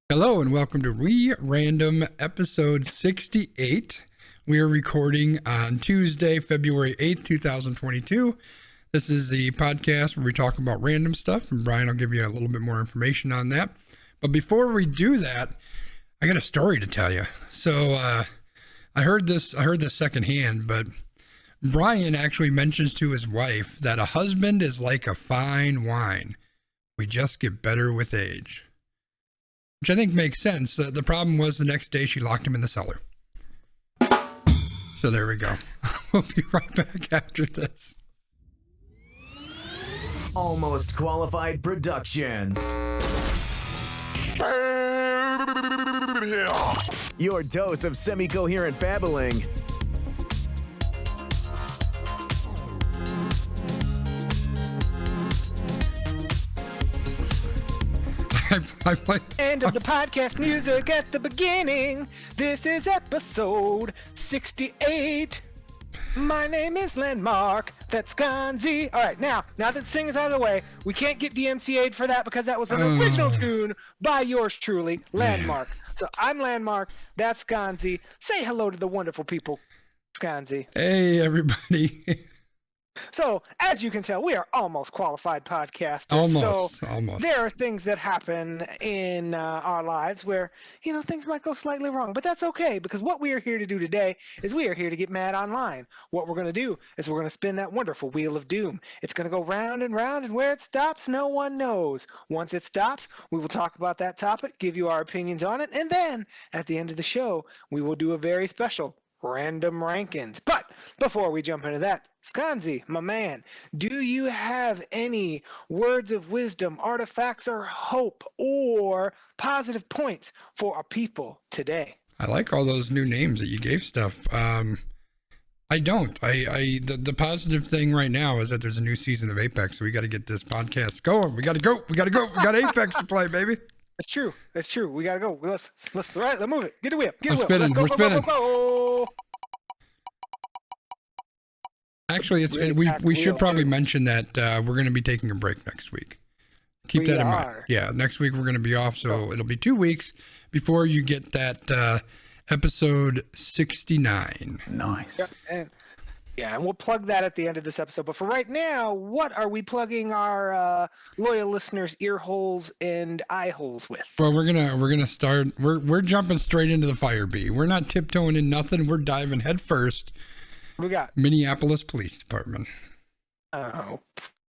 Hello and welcome to Random episode 68. We are recording on Tuesday, February 8th, 2022. This is the podcast where we talk about random stuff, and Brian will give you a little bit more information on that. But before we do that, I got a story to tell you. So I heard this secondhand, but Brian actually mentions to his wife that a husband is like a fine wine. We just get better with age. Which I think makes sense. The problem was the next day she locked him in the cellar. So there we go. We'll be right back after this. Almost Qualified Productions. Your dose of semi-coherent babbling. End of the podcast music at the beginning. This is episode 68. My name is Landmark. That's Gonzi. All right, now that the sing is out of the way, we can't get DMCA'd for that because that was an original tune by yours truly, Landmark. So I'm Landmark. That's Gonzi. Say hello to the wonderful people, Gonzi. Hey, everybody. So, as you can tell, we are almost qualified podcasters. Almost. There are things that happen in our lives where, things might go slightly wrong. But that's okay, because what we are here to do today is we are here to get mad online. What we're going to do is we're going to spin that wonderful wheel of doom. It's going to go round and round, and where it stops, no one knows. Once it stops, we will talk about that topic, give you our opinions on it, and then, at the end of the show, we will do a very special random rankings. But before we jump into that, Skanzi, my man, do you have any words of wisdom, artifacts, or hope, or positive points for our people today? I like all those new names that you gave stuff. I don't. The positive thing right now is that there's a new season of Apex, so we got to get this podcast going. We got to go. We got Apex to play, baby. It's true. We got to go. Let's move it. Get the whip. We're spinning. Let's go, Go. Actually, we should probably mention that we're going to be taking a break next week. Keep that in mind. Yeah, next week we're going to be off, so it'll be 2 weeks before you get that episode 69. Nice. And we'll plug that at the end of this episode. But for right now, what are we plugging our loyal listeners' ear holes and eye holes with? Well, we're gonna start. We're jumping straight into the fire bee. We're not tiptoeing in nothing. We're diving head first. We got Minneapolis Police Department. Oh,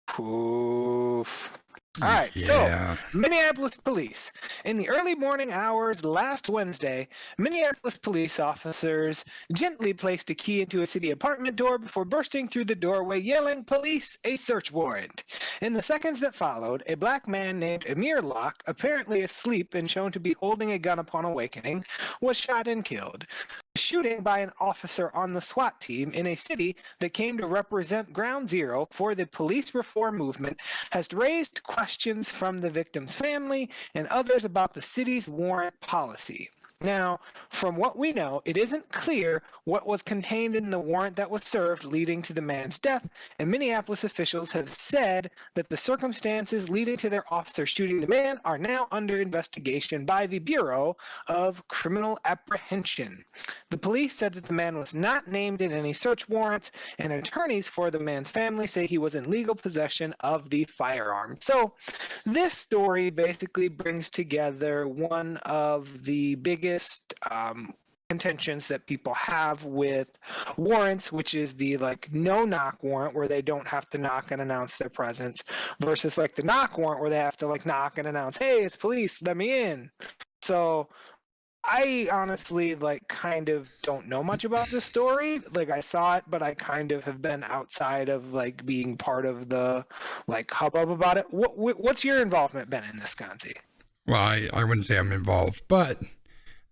poof. All right, So Minneapolis police. In the early morning hours last Wednesday, Minneapolis police officers gently placed a key into a city apartment door before bursting through the doorway yelling, "Police, a search warrant." In the seconds that followed, a black man named Amir Locke, apparently asleep and shown to be holding a gun upon awakening, was shot and killed. Shooting by an officer on the SWAT team in a city that came to represent ground zero for the police reform movement has raised questions from the victim's family and others about the city's warrant policy. Now, from what we know, it isn't clear what was contained in the warrant that was served leading to the man's death, and Minneapolis officials have said that the circumstances leading to their officer shooting the man are now under investigation by the Bureau of Criminal Apprehension. The police said that the man was not named in any search warrants, and attorneys for the man's family say he was in legal possession of the firearm. So, this story basically brings together one of the biggest contentions that people have with warrants, which is the no knock warrant where they don't have to knock and announce their presence, versus the knock warrant where they have to knock and announce, "Hey, it's police, let me in." So I honestly kind of don't know much about this story. I saw it, but I kind of have been outside of being part of the hubbub about it. What's your involvement been in this, Gonzi? Well, I wouldn't say I'm involved, but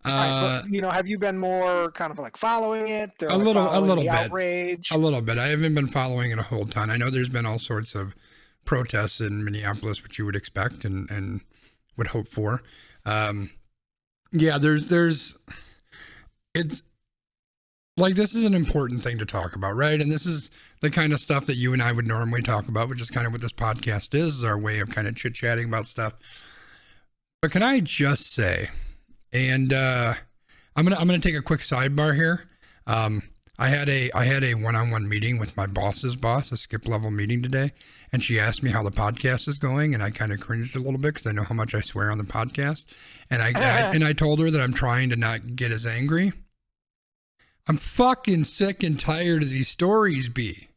but, have you been more kind of following it? Or a little bit. Outrage? A little bit. I haven't been following it a whole ton. I know there's been all sorts of protests in Minneapolis, which you would expect and would hope for. Yeah, it's this is an important thing to talk about, right? And this is the kind of stuff that you and I would normally talk about, which is kind of what this podcast is our way of kind of chit-chatting about stuff. But can I just say, and I'm gonna take a quick sidebar here. I had a one-on-one meeting with my boss's boss, a skip level meeting today, and she asked me how the podcast is going, and I kind of cringed a little bit because I know how much I swear on the podcast, and I told her that I'm trying to not get as angry. I'm fucking sick and tired of these stories, B.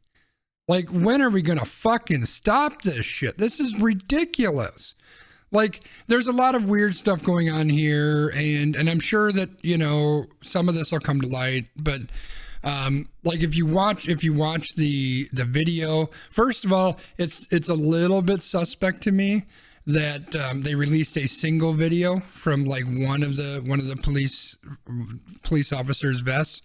Like, when are we gonna fucking stop this shit? This is ridiculous. Like, there's a lot of weird stuff going on here, and I'm sure that, you know, some of this will come to light, but like if you watch the video, first of all, it's a little bit suspect to me that they released a single video from like one of the police officers' vests,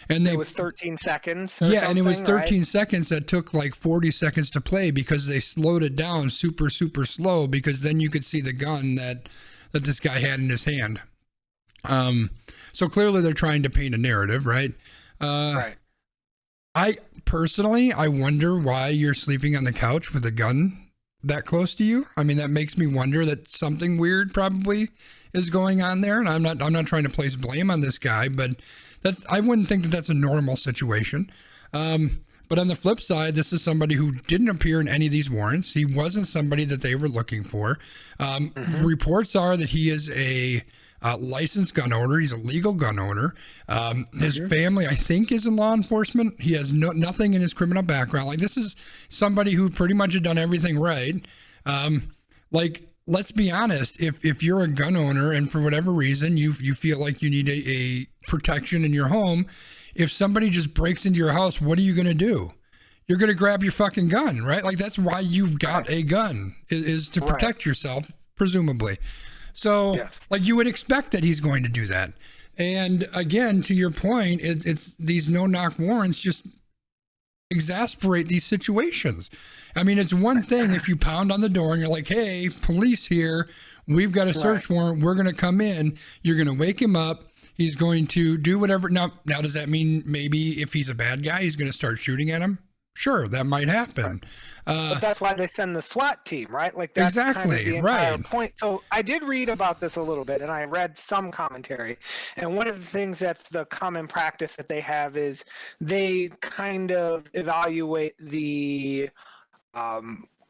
and it was 13 seconds. And it was 13 seconds that took like 40 seconds to play because they slowed it down super slow, because then you could see the gun that this guy had in his hand. So clearly they're trying to paint a narrative, right? Right. I personally, I wonder why you're sleeping on the couch with a gun that close to you. I mean, that makes me wonder that something weird probably is going on there. And I'm not trying to place blame on this guy, but I wouldn't think that that's a normal situation. But on the flip side, this is somebody who didn't appear in any of these warrants. He wasn't somebody that they were looking for. Reports are that he is a licensed gun owner. He's a legal gun owner. His family, I think, is in law enforcement. He has nothing in his criminal background. Like, this is somebody who pretty much had done everything right. Like, let's be honest. If you're a gun owner and for whatever reason you feel like you need a protection in your home, if somebody just breaks into your house, what are you going to do? You're going to grab your fucking gun, right? Like, that's why you've got a gun, is to protect yourself, presumably. So, like, you would expect that he's going to do that. And again, to your point, it's these no-knock warrants just exasperate these situations. I mean, it's one thing if you pound on the door and you're like, hey, police here, we've got a search warrant, we're going to come in, you're going to wake him up, he's going to do whatever. Now, does that mean maybe if he's a bad guy, he's going to start shooting at him? Sure, that might happen. But that's why they send the SWAT team, right? Like, that's kind of the entire point. So I did read about this a little bit, and I read some commentary. And one of the things that's the common practice that they have is they kind of evaluate the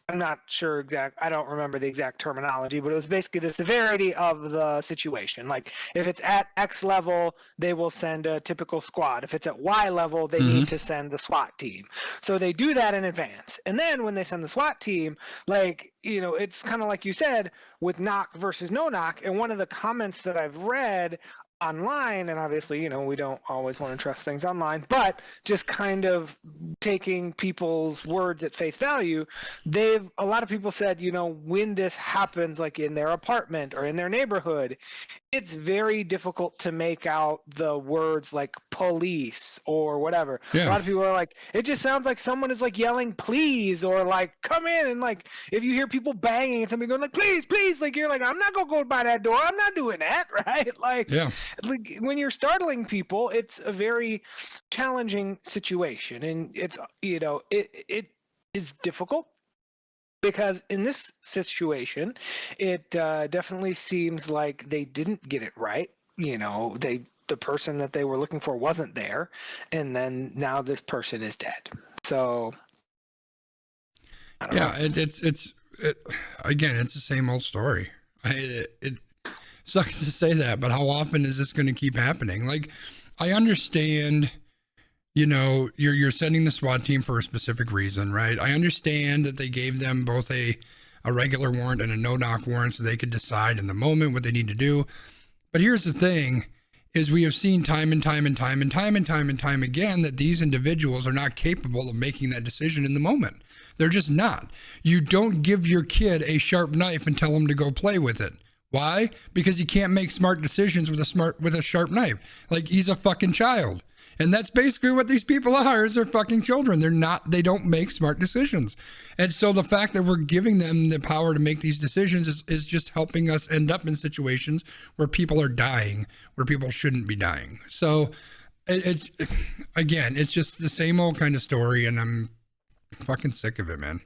I'm not sure I don't remember the exact terminology, but it was basically the severity of the situation. Like, if it's at X level, they will send a typical squad. If it's at Y level, they need to send the SWAT team. So they do that in advance. And then when they send the SWAT team, like, you know, it's kind of like you said with knock versus no knock. And one of the comments that I've read online, and obviously, you know, we don't always want to trust things online, but just kind of taking people's words at face value, a lot of people said, you know, when this happens, like in their apartment or in their neighborhood, it's very difficult to make out the words like police or whatever. A lot of people are like, it just sounds like someone is like yelling please, or like come in, and like if you hear people banging and somebody going like please, like you're like, I'm not gonna go by that door, I'm not doing that, right? Like, like when you're startling people, it's a very challenging situation, and it's, you know, it is difficult. Because in this situation, it definitely seems like they didn't get it right. You know, the person that they were looking for wasn't there, and then now this person is dead. So, I don't know. It's again, it's the same old story. It sucks to say that, but how often is this going to keep happening? Like, I understand. You know, you're sending the SWAT team for a specific reason, right? I understand that they gave them both a regular warrant and a no-knock warrant so they could decide in the moment what they need to do. But here's the thing, is we have seen time and time again that these individuals are not capable of making that decision in the moment. They're just not. You don't give your kid a sharp knife and tell him to go play with it. Why? Because he can't make smart decisions with a sharp knife. Like, he's a fucking child. And that's basically what these people are, is they're fucking children. They don't make smart decisions. And so the fact that we're giving them the power to make these decisions is just helping us end up in situations where people are dying, where people shouldn't be dying. So it's again, it's just the same old kind of story, and I'm fucking sick of it, man.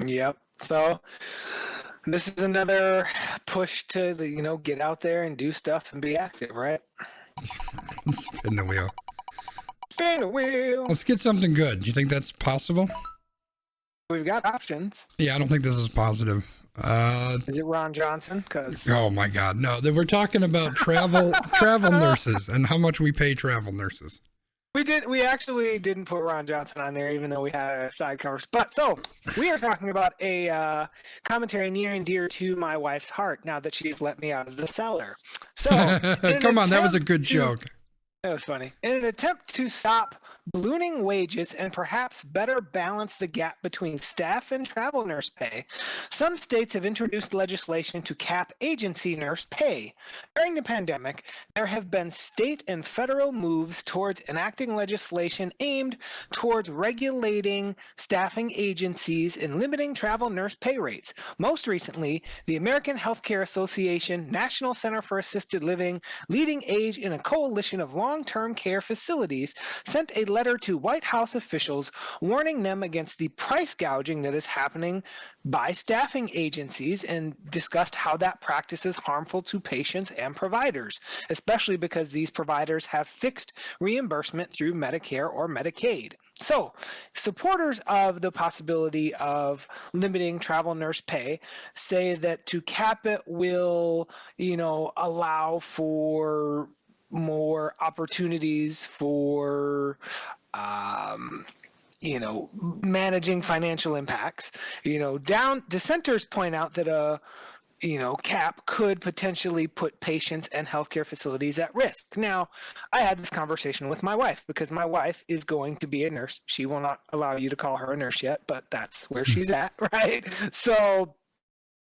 Yep. So this is another push to, get out there and do stuff and be active, right? Spin the wheel. Spin the wheel. Let's get something good. Do you think that's possible? We've got options. Yeah, I don't think this is positive. Is it Ron Johnson? Oh my God, no! We're talking about travel nurses and how much we pay travel nurses. We actually didn't put Ron Johnson on there, even though we had a side cover. But so we are talking about a commentary near and dear to my wife's heart. Now that she's let me out of the cellar. So come on, that was a good joke. That was funny. In an attempt to stop ballooning wages and perhaps better balance the gap between staff and travel nurse pay, some states have introduced legislation to cap agency nurse pay. During the pandemic, there have been state and federal moves towards enacting legislation aimed towards regulating staffing agencies and limiting travel nurse pay rates. Most recently, the American Healthcare Association, National Center for Assisted Living, Leading Age, and a coalition of long-term care facilities sent a letter to White House officials warning them against the price gouging that is happening by staffing agencies and discussed how that practice is harmful to patients and providers, especially because these providers have fixed reimbursement through Medicare or Medicaid. So, supporters of the possibility of limiting travel nurse pay say that to cap it will, allow for more opportunities for managing financial impacts. Dissenters point out that a cap could potentially put patients and healthcare facilities at risk. Now, I had this conversation with my wife because my wife is going to be a nurse. She will not allow you to call her a nurse yet, but that's where she's at, right? So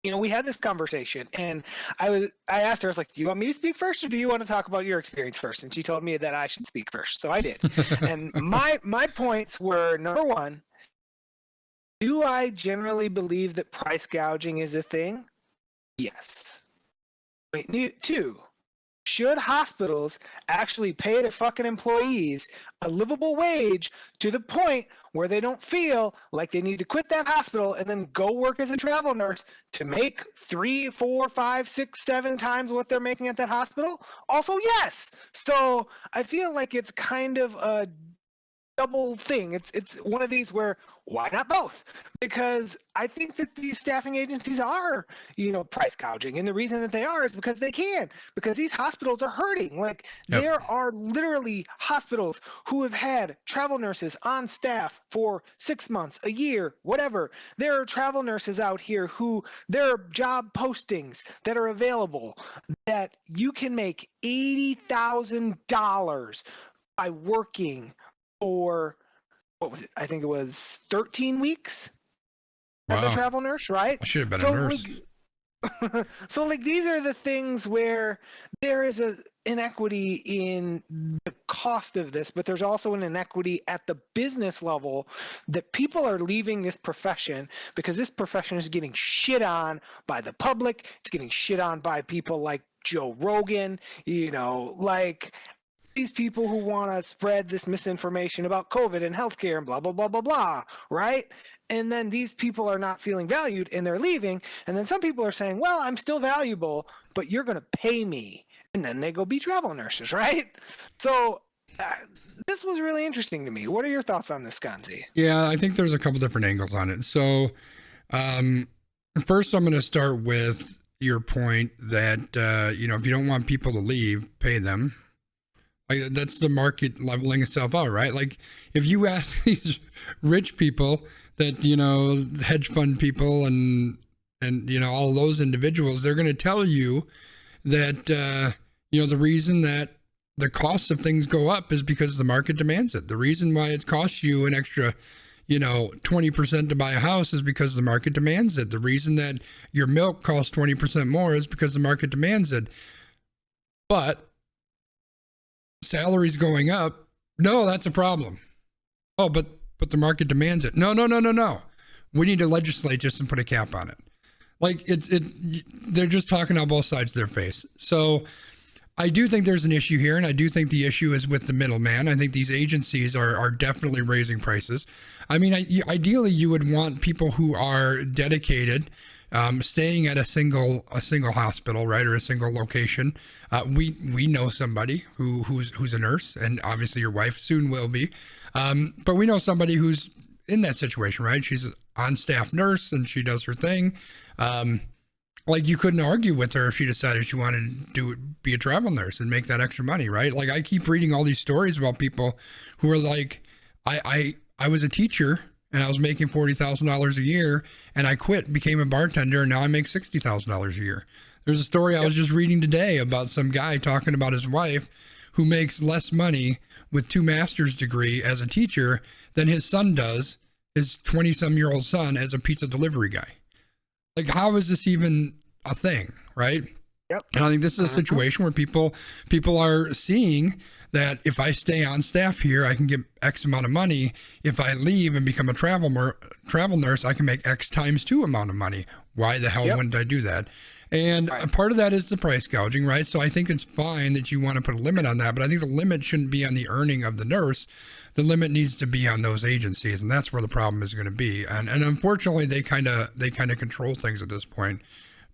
we had this conversation, and I asked her, I was like, do you want me to speak first, or do you want to talk about your experience first? And she told me that I should speak first, so I did. And my points were, number one, do I generally believe that price gouging is a thing? Yes. Wait, two, should hospitals actually pay their fucking employees a livable wage to the point where they don't feel like they need to quit that hospital and then go work as a travel nurse to make 3, 4, 5, 6, 7 times what they're making at that hospital? Also, yes. So I feel like it's kind of a double thing. It's one of these where why not both? Because I think that these staffing agencies are, price gouging, and the reason that they are is because they can. Because these hospitals are hurting. Like there are literally hospitals who have had travel nurses on staff for 6 months, a year, whatever. There are travel nurses out here who there are job postings that are available that you can make $80,000 by working for, what was it? I think it was 13 weeks as a travel nurse, right? I should have been a nurse. So these are the things where there is an inequity in the cost of this, but there's also an inequity at the business level that people are leaving this profession because this profession is getting shit on by the public. It's getting shit on by people like Joe Rogan, these people who want to spread this misinformation about COVID and healthcare and blah, blah, blah, blah, blah, right? And then these people are not feeling valued and they're leaving. And then some people are saying, well, I'm still valuable, but you're going to pay me. And then they go be travel nurses, right? So this was really interesting to me. What are your thoughts on this, Gonzi? Yeah, I think there's a couple different angles on it. So first, I'm going to start with your point that, if you don't want people to leave, pay them. Like, that's the market leveling itself out, right? Like if you ask these rich people that, hedge fund people and all those individuals, they're going to tell you that, the reason that the cost of things go up is because the market demands it. The reason why it costs you an extra, 20% to buy a house is because the market demands it. The reason that your milk costs 20% more is because the market demands it. But salaries going up, no, that's a problem. Oh, but the market demands it. No. We need to legislate just and put a cap on it. Like they're just talking on both sides of their face. So I do think there's an issue here, and I do think the issue is with the middleman. I think these agencies are definitely raising prices. I mean, ideally, you would want people who are dedicated, staying at a single hospital, right, or a single location. We know somebody who's a nurse, and obviously your wife soon will be. But we know somebody who's in that situation, right? She's an on-staff nurse, and she does her thing. Like, you couldn't argue with her if she decided she wanted to be a travel nurse and make that extra money, right? Like, I keep reading all these stories about people who are like, I was a teacher and I was making $40,000 a year, and I quit, became a bartender, and now I make $60,000 a year. There's a story I was just reading today about some guy talking about his wife who makes less money with 2 master's degree as a teacher than his son does, his 20-some-year-old son, as a pizza delivery guy. Like, how is this even a thing, right? Yep. And I think this is a situation where people are seeing that if I stay on staff here, I can get X amount of money. If I leave and become a travel nurse, I can make X times 2 amount of money. Why the hell wouldn't I do that? And a part of that is the price gouging, right? So I think it's fine that you want to put a limit on that, but I think the limit shouldn't be on the earning of the nurse. The limit needs to be on those agencies, and that's where the problem is going to be. And unfortunately, they kind of control things at this point,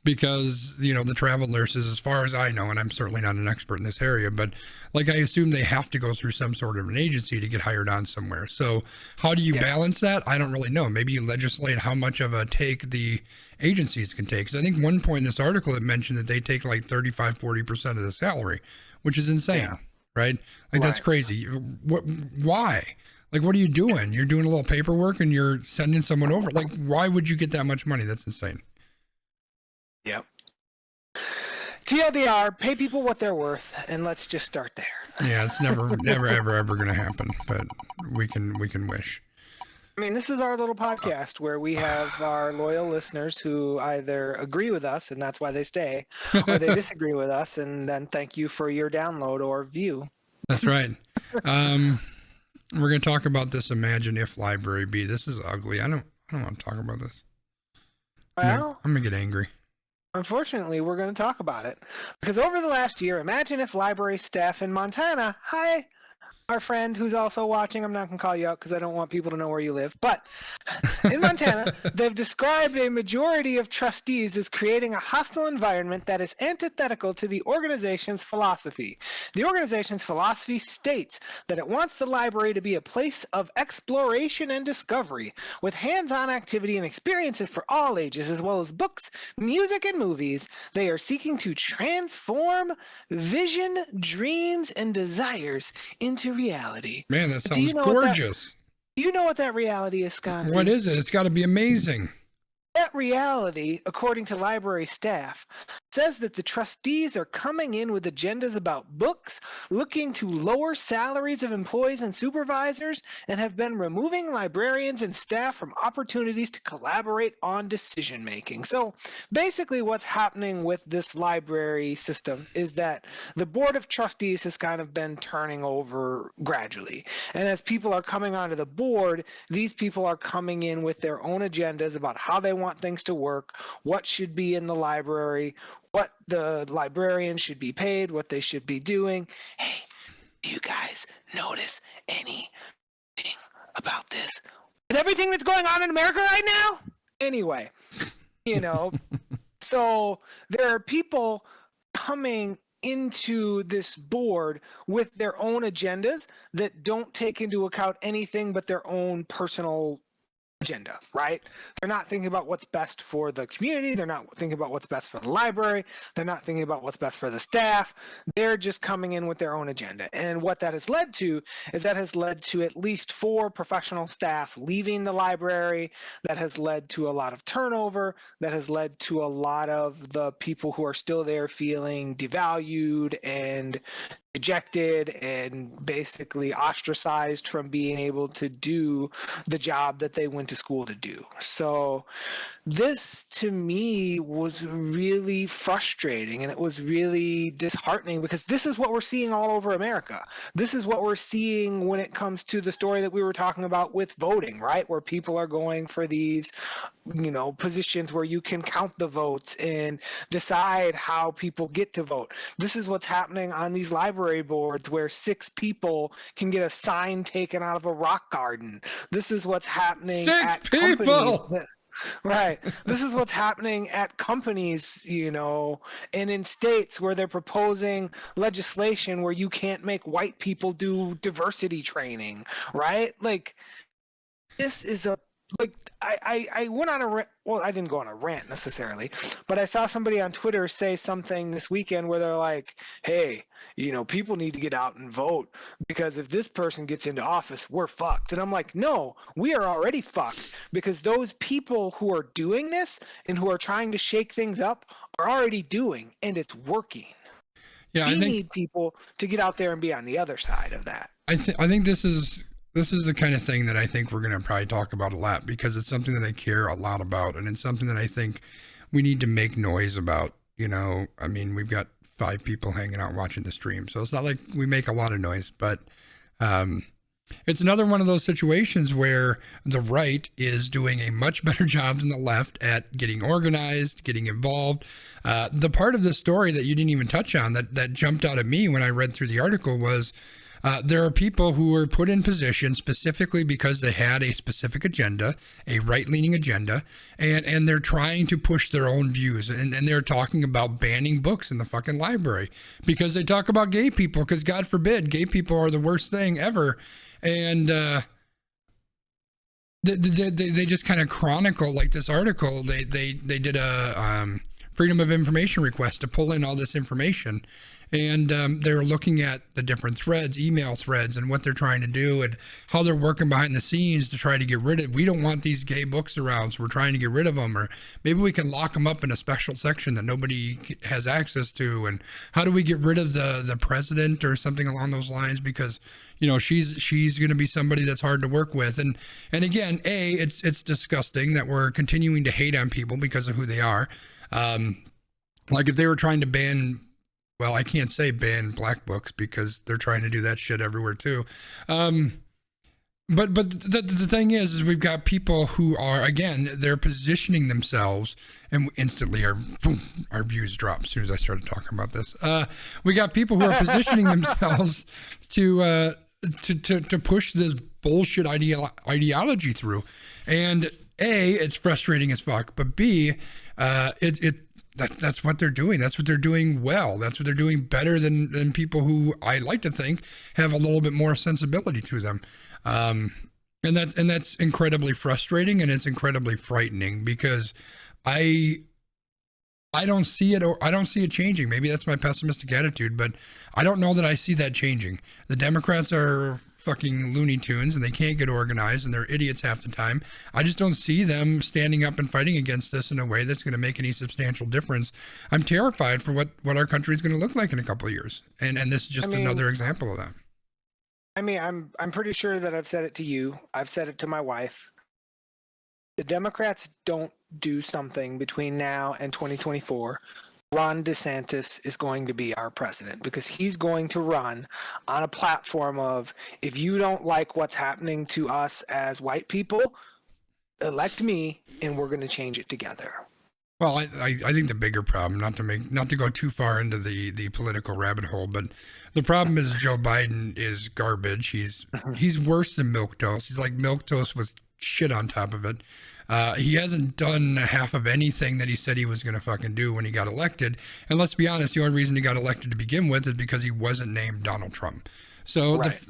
because, you know, the travel nurses, as far as I know, and I'm certainly not an expert in this area, but like, I assume they have to go through some sort of an agency to get hired on somewhere. So how do you balance that? I don't really know. Maybe you legislate how much of a take the agencies can take. Because I think one point in this article it mentioned that they take like 35-40% of the salary, which is insane, right? Like, that's crazy. Why? Like, what are you doing? You're doing a little paperwork and you're sending someone over. Like, why would you get that much money? That's insane. Yep. TLDR, pay people what they're worth, and let's just start there. Yeah, it's never, ever going to happen, but we can wish. I mean, this is our little podcast where we have our loyal listeners who either agree with us, and that's why they stay, or they disagree with us, and then thank you for your download or view. That's right. We're going to talk about this Imagine If Library B. This is ugly. I don't want to talk about this. Well, I'm going to get angry. Unfortunately, we're going to talk about it because over the last year, imagine if library staff in Montana, hi, our friend who's also watching, I'm not going to call you out because I don't want people to know where you live, but in Montana, they've described a majority of trustees as creating a hostile environment that is antithetical to the organization's philosophy. The organization's philosophy states that it wants the library to be a place of exploration and discovery, with hands-on activity and experiences for all ages, as well as books, music, and movies. They are seeking to transform vision, dreams, and desires into reality. Man, that sounds gorgeous. Do you know what that reality is, Scott? What is it? It's got to be amazing. That reality, according to library staff, says that the trustees are coming in with agendas about books, looking to lower salaries of employees and supervisors, and have been removing librarians and staff from opportunities to collaborate on decision making. So basically what's happening with this library system is that the board of trustees has kind of been turning over gradually. And as people are coming onto the board, these people are coming in with their own agendas about how they want things to work, what should be in the library, what the librarians should be paid, what they should be doing. Hey, do you guys notice anything about this? And everything that's going on in America right now? Anyway, you know, so there are people coming into this board with their own agendas that don't take into account anything but their own personal agenda, right? They're not thinking about what's best for the community. They're not thinking about what's best for the library. They're not thinking about what's best for the staff. They're just coming in with their own agenda. And what that has led to is that has led to at least 4 professional staff leaving the library. That has led to a lot of turnover. That has led to a lot of the people who are still there feeling devalued and ejected and basically ostracized from being able to do the job that they went to school to do. So this to me was really frustrating, and it was really disheartening, because this is what we're seeing all over America. This is what we're seeing when it comes to the story that we were talking about with voting, right? Where people are going for these, positions where you can count the votes and decide how people get to vote. This is what's happening on these library boards where 6 people can get a sign taken out of a rock garden. This is what's happening at companies. Right. This is what's happening at companies, and in states where they're proposing legislation where you can't make white people do diversity training, right? Like, this is I went on a rant. Well, I didn't go on a rant necessarily, but I saw somebody on Twitter say something this weekend where they're like, hey, people need to get out and vote, because if this person gets into office, we're fucked. And I'm like, no, we are already fucked, because those people who are doing this and who are trying to shake things up are already doing, and it's working. Yeah, we need people to get out there and be on the other side of that. I think this is the kind of thing that I think we're going to probably talk about a lot, because it's something that I care a lot about, and it's something that I think we need to make noise about. I mean, we've got 5 people hanging out watching the stream, so it's not like we make a lot of noise, but it's another one of those situations where the right is doing a much better job than the left at getting organized, getting involved. The part of the story that you didn't even touch on that jumped out at me when I read through the article was, there are people who were put in position specifically because they had a specific agenda, a right-leaning agenda, and they're trying to push their own views. And they're talking about banning books in the fucking library because they talk about gay people, because God forbid, gay people are the worst thing ever. And they just kind of chronicle, like this article, they did a Freedom of Information request to pull in all this information. And they're looking at the different threads, email threads, and what they're trying to do and how they're working behind the scenes to try to get rid of. We don't want these gay books around, so we're trying to get rid of them. Or maybe we can lock them up in a special section that nobody has access to. And how do we get rid of the president or something along those lines? Because she's going to be somebody that's hard to work with. And again, it's disgusting that we're continuing to hate on people because of who they are. Like if they were trying to ban. Well, I can't say ban black books because they're trying to do that shit everywhere too. But the thing is we've got people who are, again, they're positioning themselves, and instantly our views drop as soon as I started talking about this. We got people who are positioning themselves to push this bullshit ideology through. And A, it's frustrating as fuck, but B, that's what they're doing. That's what they're doing well. That's what they're doing better than people who I like to think have a little bit more sensibility to them. And that's incredibly frustrating, and it's incredibly frightening because I don't see it, or I don't see it changing. Maybe that's my pessimistic attitude, but I don't know that I see that changing. The Democrats are fucking Looney Tunes, and they can't get organized, and they're idiots half the time. I just don't see them standing up and fighting against this in a way that's going to make any substantial difference. I'm terrified for what our country is going to look like in a couple of years, and this is just another example of that. I mean, I'm pretty sure that I've said it to you. I've said it to my wife. The Democrats don't do something between now and 2024. Ron DeSantis is going to be our president, because he's going to run on a platform of, if you don't like what's happening to us as white people, elect me and we're going to change it together. Well, I think the bigger problem, not to go too far into the political rabbit hole, but the problem is Joe Biden is garbage. He's worse than milquetoast. He's like milquetoast with shit on top of it. He hasn't done half of anything that he said he was going to fucking do when he got elected. And let's be honest, the only reason he got elected to begin with is because he wasn't named Donald Trump. So, right.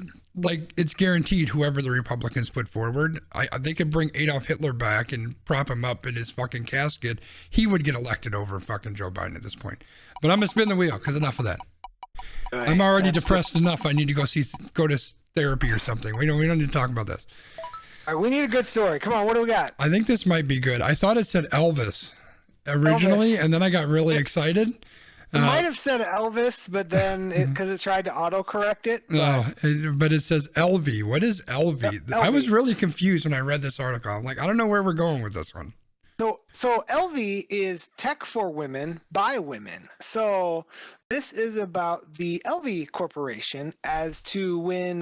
It's guaranteed whoever the Republicans put forward, they could bring Adolf Hitler back and prop him up in his fucking casket. He would get elected over fucking Joe Biden at this point. But I'm going to spin the wheel, because enough of that. Right. I'm already depressed enough. I need to go to therapy or something. We don't need to talk about this. All right, we need a good story. Come on, what do we got? I think this might be good. I thought it said Elvis originally, and then I got really excited. It might have said Elvis, but then because it tried to autocorrect it. But it says LV. What is LV? LV? I was really confused when I read this article. I'm like, I don't know where we're going with this one. So LV is tech for women by women. So this is about the LV Corporation as to when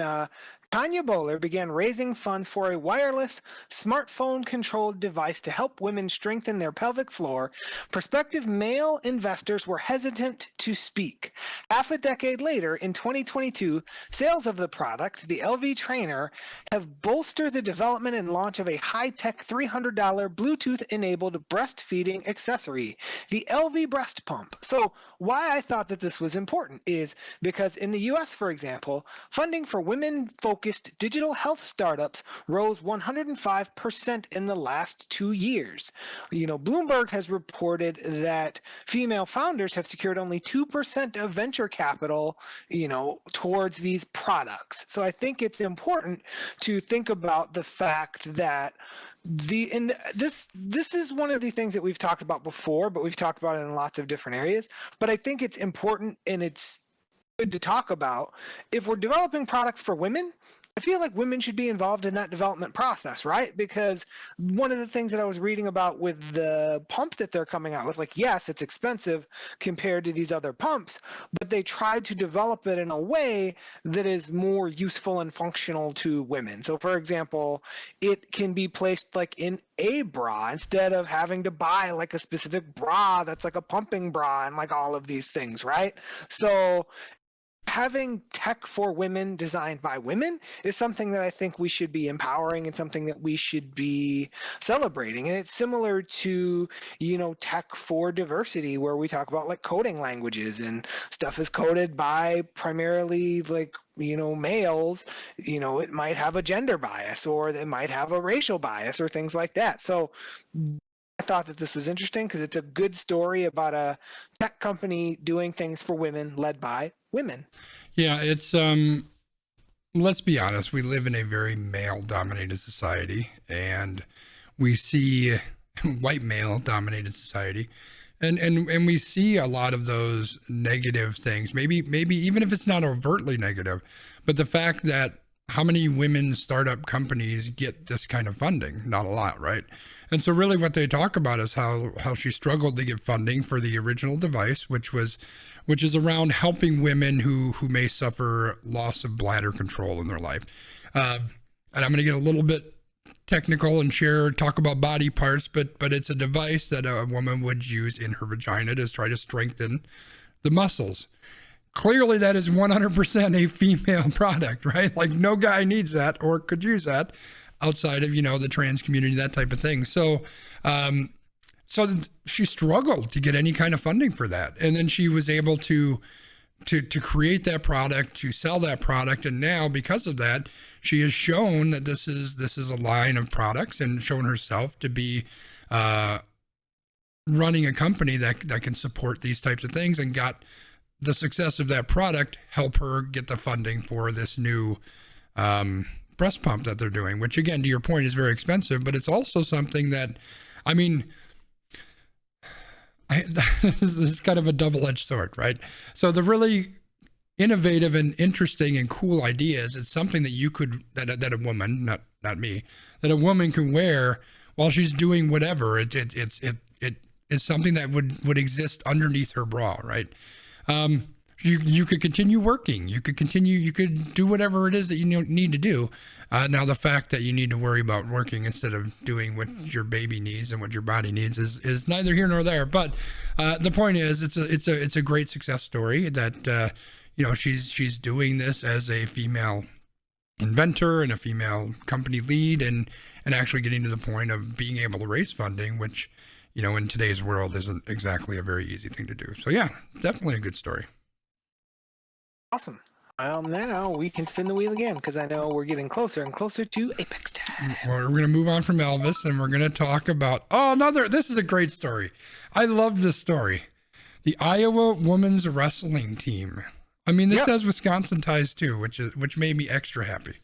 Tanya Bowler began raising funds for a wireless smartphone-controlled device to help women strengthen their pelvic floor. Prospective male investors were hesitant to speak. Half a decade later, in 2022, sales of the product, the LV Trainer, have bolstered the development and launch of a high-tech $300 Bluetooth-enabled breastfeeding accessory, the LV Breast Pump. So why I thought that this was important is because in the U.S., for example, funding for women-focused digital health startups rose 105% in the last 2 years. Bloomberg has reported that female founders have secured only 2% of venture capital, towards these products. So I think it's important to think about the fact that this is one of the things that we've talked about before, but we've talked about it in lots of different areas. But I think it's important and it's good to talk about. If we're developing products for women, I feel like women should be involved in that development process, right? Because one of the things that I was reading about with the pump that they're coming out with, like, yes, it's expensive compared to these other pumps, but they tried to develop it in a way that is more useful and functional to women. So, for example, it can be placed like in a bra instead of having to buy like a specific bra that's like a pumping bra and like all of these things, right? So having tech for women designed by women is something that I think we should be empowering and something that we should be celebrating. And it's similar to, tech for diversity, where we talk about like coding languages and stuff is coded by primarily like, males. It might have a gender bias or it might have a racial bias or things like that. So I thought that this was interesting because it's a good story about a tech company doing things for women led by women. Yeah, it's let's be honest, we live in a very male dominated society, and we see white male dominated society, and we see a lot of those negative things, maybe even if it's not overtly negative, but the fact that how many women startup companies get this kind of funding? Not a lot, right? And so really what they talk about is how she struggled to get funding for the original device, which is around helping women who may suffer loss of bladder control in their life. And I'm going to get a little bit technical and talk about body parts, but it's a device that a woman would use in her vagina to try to strengthen the muscles. Clearly, that is 100% a female product, right? Like no guy needs that or could use that outside of, the trans community, that type of thing. So, she struggled to get any kind of funding for that. And then she was able to create that product, to sell that product. And now because of that, she has shown that this is a line of products and shown herself to be, running a company that can support these types of things, and got the success of that product help her get the funding for this new breast pump that they're doing, which again, to your point, is very expensive, but it's also something that, this is kind of a double-edged sword, right? So the really innovative and interesting and cool ideas, it's something that you could, that a woman, not me, that a woman can wear while she's doing whatever. It is something that would exist underneath her bra, right? You could continue working. You could do whatever it is that you need to do. Now, the fact that you need to worry about working instead of doing what your baby needs and what your body needs is neither here nor there. But the point is, it's a great success story that she's doing this as a female inventor and a female company lead, and actually getting to the point of being able to raise funding, which in today's world isn't exactly a very easy thing to do. So yeah, definitely a good story. Awesome. Well, now we can spin the wheel again because I know we're getting closer and closer to Apex time. Well, we're going to move on from Elvis, and we're going to talk about, this is a great story. I love this story. The Iowa women's wrestling team. This has Wisconsin ties too, which made me extra happy.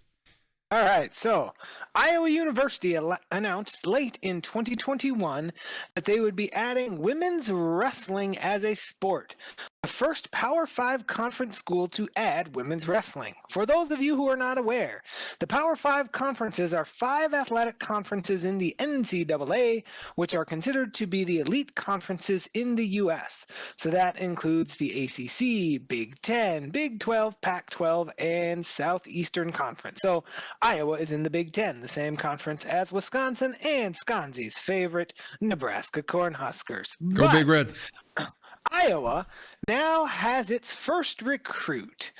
All right, so Iowa University announced late in 2021 that they would be adding women's wrestling as a sport. The first Power 5 conference school to add women's wrestling. For those of you who are not aware, the Power 5 conferences are 5 athletic conferences in the NCAA, which are considered to be the elite conferences in the U.S. So that includes the ACC, Big 10, Big 12, Pac-12, and Southeastern Conference. So Iowa is in the Big 10, the same conference as Wisconsin and Sconsy's favorite Nebraska Cornhuskers. Go Big Red. Iowa now has its first recruit.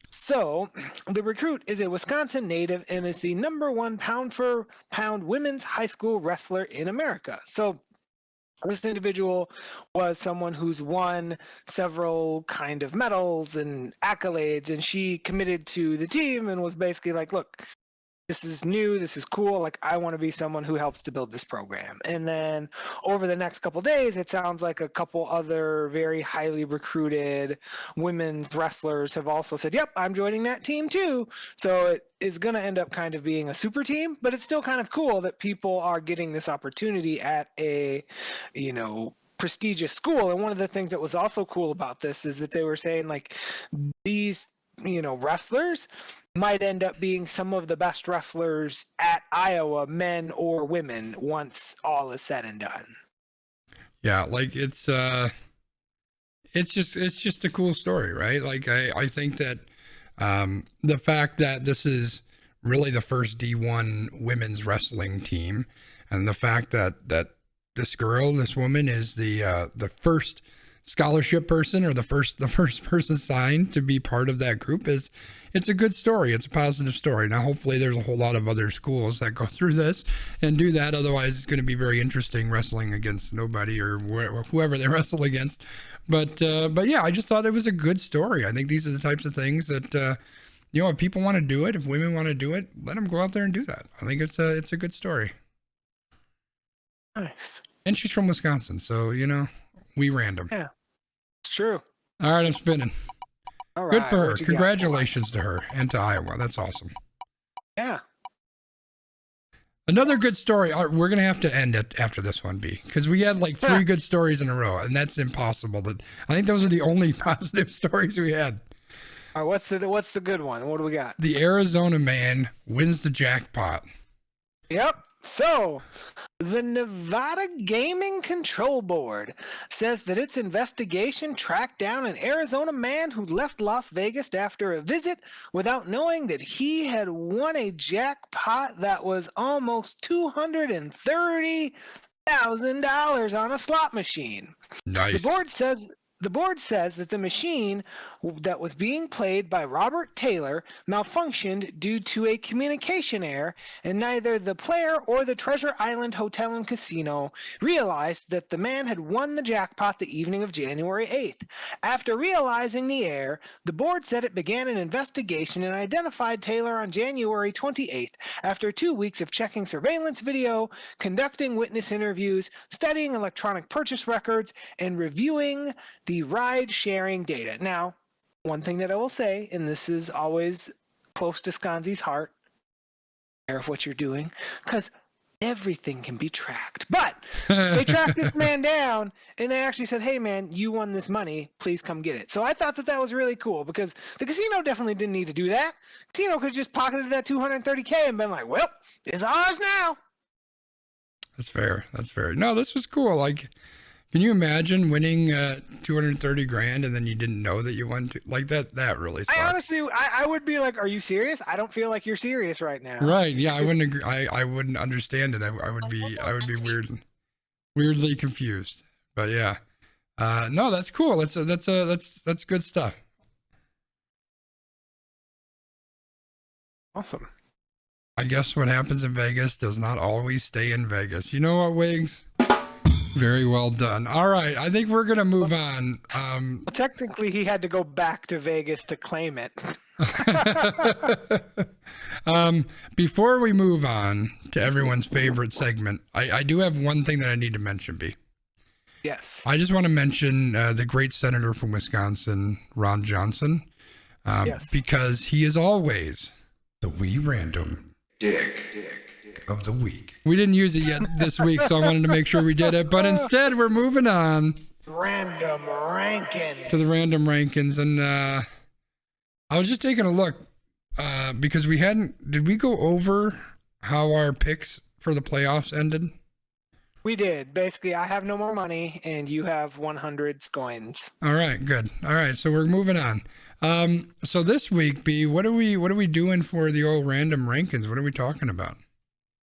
So the recruit is a Wisconsin native and is the #1 pound-for-pound women's high school wrestler in America. So this individual was someone who's won several kind of medals and accolades, and she committed to the team and was basically like, look, this is new, this is cool, like I want to be someone who helps to build this program. And then over the next couple days, it sounds like a couple other very highly recruited women's wrestlers have also said, yep, I'm joining that team too. So it is going to end up kind of being a super team, but it's still kind of cool that people are getting this opportunity at a, prestigious school. And one of the things that was also cool about this is that they were saying like these, wrestlers might end up being some of the best wrestlers at Iowa, men or women, once all is said and done. Yeah, like it's just a cool story, right? Like I think that the fact that this is really the first D1 women's wrestling team, and the fact that this woman is the first scholarship person or the first person signed to be part of that group it's a good story. It's a positive story. Now, hopefully there's a whole lot of other schools that go through this and do that. Otherwise, it's going to be very interesting wrestling against nobody or whoever they wrestle against. But yeah, I just thought it was a good story. I think these are the types of things that, if people want to do it, if women want to do it, let them go out there and do that. I think it's a good story. Nice. And she's from Wisconsin, so, we random. Yeah, it's true. All right, I'm spinning. All right. Good for her. Congratulations to her and to Iowa. That's awesome. Yeah. Another good story. We're going to have to end it after this one, B, because we had like 3 good stories in a row, and that's impossible. I think those are the only positive stories we had. All right, what's the good one? What do we got? The Arizona man wins the jackpot. Yep. So, the Nevada Gaming Control Board says that its investigation tracked down an Arizona man who left Las Vegas after a visit without knowing that he had won a jackpot that was almost $230,000 on a slot machine. Nice. The board says that the machine that was being played by Robert Taylor malfunctioned due to a communication error, and neither the player or the Treasure Island Hotel and Casino realized that the man had won the jackpot the evening of January 8th. After realizing the error, the board said it began an investigation and identified Taylor on January 28th after 2 weeks of checking surveillance video, conducting witness interviews, studying electronic purchase records, and reviewing the ride-sharing data. Now, one thing that I will say, and this is always close to Sconsy's heart, care of what you're doing, because everything can be tracked. But they tracked this man down, and they actually said, hey, man, you won this money. Please come get it. So I thought that was really cool, because the casino definitely didn't need to do that. The casino could have just pocketed that $230K and been like, well, it's ours now. That's fair. No, this was cool. Like, can you imagine winning $230,000 and then you didn't know that you won? Like that really sucks. I would be like, are you serious? I don't feel like you're serious right now. Right? Yeah, I wouldn't agree. I wouldn't understand it. I would be weirdly confused. But yeah, no, that's cool. That's good stuff. Awesome. I guess what happens in Vegas does not always stay in Vegas. You know what, Wiggs? Very well done. All right, I think we're going to move on. Well, technically, he had to go back to Vegas to claim it. Before we move on to everyone's favorite segment, I do have one thing that I need to mention, B. Yes. I just want to mention the great senator from Wisconsin, Ron Johnson, yes. because he is always The Wee Random Dick of the Week. We didn't use it yet this week, so I wanted to make sure we did it. But instead, we're moving on. Random rankings. To the random rankings. And I was just taking a look because did we go over how our picks for the playoffs ended? We did. Basically, I have no more money, and you have 100 coins. All right, good. All right, so we're moving on. So this week, B, what are we doing for the old random rankings? What are we talking about?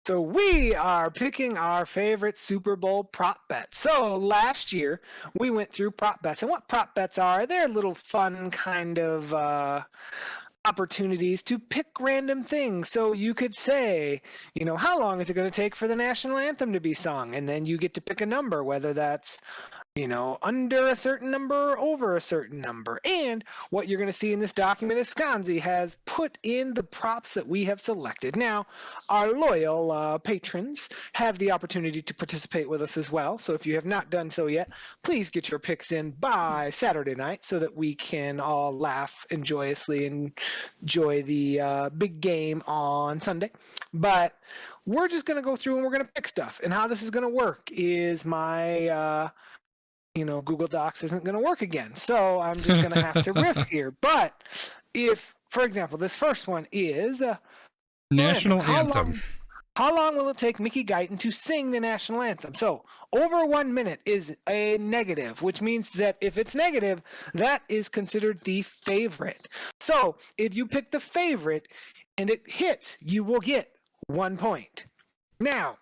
So we are picking our favorite Super Bowl prop bets. So last year, we went through prop bets, and what prop bets are? They're little fun kind of opportunities to pick random things. So you could say, how long is it going to take for the national anthem to be sung? And then you get to pick a number, whether that's, under a certain number or over a certain number. And what you're going to see in this document is Skanzi has put in the props that we have selected. Now, our loyal patrons have the opportunity to participate with us as well. So if you have not done so yet, please get your picks in by Saturday night so that we can all laugh and joyously enjoy the big game on Sunday. But we're just going to go through and we're going to pick stuff. And how this is going to work is my Google Docs isn't going to work again. So I'm just going to have to riff here. But if, for example, this first one is National Anthem. How long will it take Mickey Guyton to sing the national anthem? So over 1 minute is a negative, which means that if it's negative, that is considered the favorite. So if you pick the favorite and it hits, you will get 1 point. Now,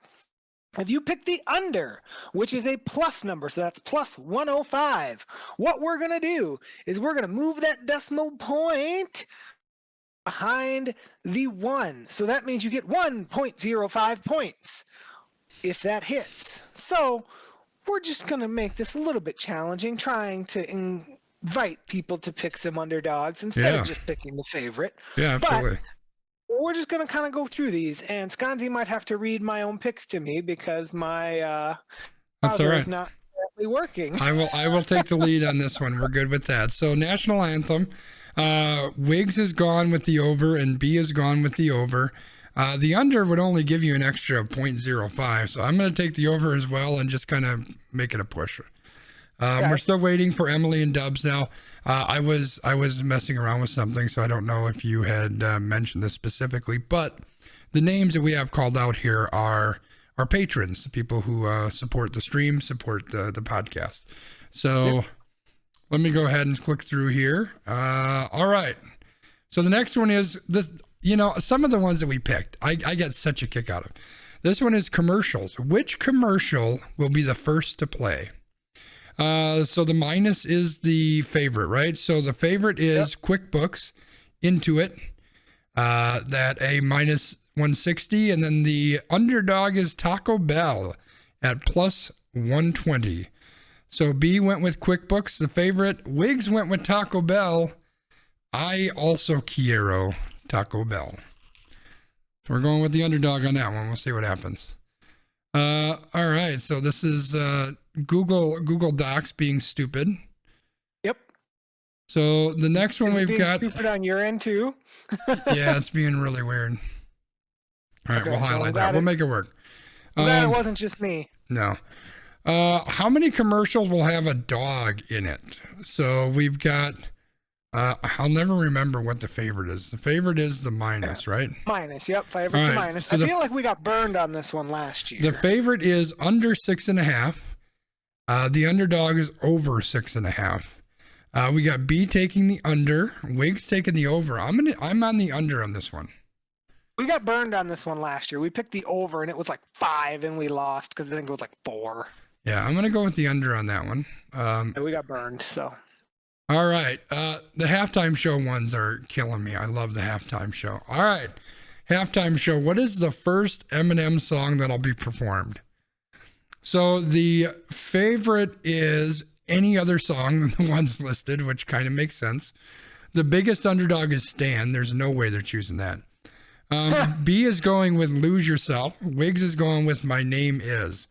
if you pick the under, which is a plus number, so that's plus 105, what we're going to do is we're going to move that decimal point behind the 1. So that means you get 1.05 points if that hits. So we're just going to make this a little bit challenging, trying to invite people to pick some underdogs instead of just picking the favorite. Yeah, absolutely. But we're just going to kind of go through these, and Skanzi might have to read my own picks to me because my browser is not currently working. I will take the lead on this one. We're good with that. So national anthem, Wiggs is gone with the over and B is gone with the over. The under would only give you an extra 0.05, so I'm going to take the over as well and just kind of make it a push. We're still waiting for Emily and Dubs now. I was messing around with something, so I don't know if you had mentioned this specifically, but the names that we have called out here are our patrons, the people who support the stream, support the podcast. So let me go ahead and click through here. All right. So the next one is this. Some of the ones that we picked, I get such a kick out of. This one is commercials. Which commercial will be the first to play? So the minus is the favorite, right? So the favorite is QuickBooks, Intuit, that a minus 160. And then the underdog is Taco Bell at plus 120. So B went with QuickBooks, the favorite. Wiggs went with Taco Bell. I also quiero Taco Bell. So we're going with the underdog on that one. We'll see what happens. All right. So this is Google Docs being stupid. Yep. So the next one we've got stupid on your end too. Yeah, it's being really weird. All right, we'll highlight that. We'll make it work. Glad it wasn't just me. No. How many commercials will have a dog in it? So we've got. I'll never remember what the favorite is. The favorite is the minus, right? Minus, yep. Favorite's the minus. So I feel like we got burned on this one last year. The favorite is under 6.5. The underdog is over 6.5. We got B taking the under. Wiggs taking the over. I'm on the under on this one. We got burned on this one last year. We picked the over and it was like 5 and we lost because I think it was like 4. Yeah, I'm gonna go with the under on that one. And we got burned, so. All right. The halftime show ones are killing me. I love the halftime show. All right. Halftime show. What is the first Eminem song that'll be performed? So the favorite is any other song than the ones listed, which kind of makes sense. The biggest underdog is Stan. There's no way they're choosing that. B is going with Lose Yourself. Wiggs is going with My Name Is.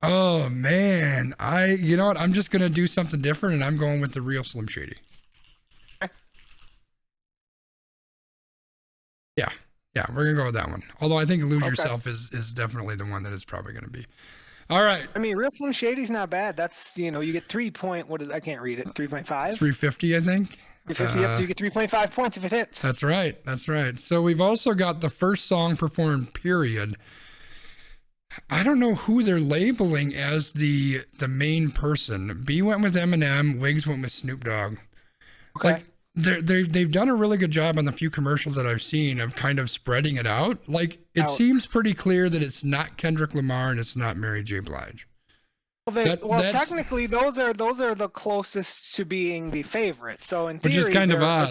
Oh man, you know what? I'm just gonna do something different, and I'm going with the real Slim Shady. Yeah. Yeah, we're going to go with that one. Although I think Lose Okay. Yourself is definitely the one that it's probably going to be. All right. I mean, Real Slim Shady's not bad. That's, you get 3 point, I can't read it, 3.5? 350, I think. 350, yep, so you get 3.5 points if it hits. That's right. That's right. So we've also got the first song performed, period. I don't know who they're labeling as the main person. B went with Eminem, Wiggs went with Snoop Dogg. Okay. Like they've done a really good job on the few commercials that I've seen of kind of spreading it out. Like it seems pretty clear that it's not Kendrick Lamar and it's not Mary J. Blige. Well, technically, those are the closest to being the favorite. So in theory, which is kind of odd.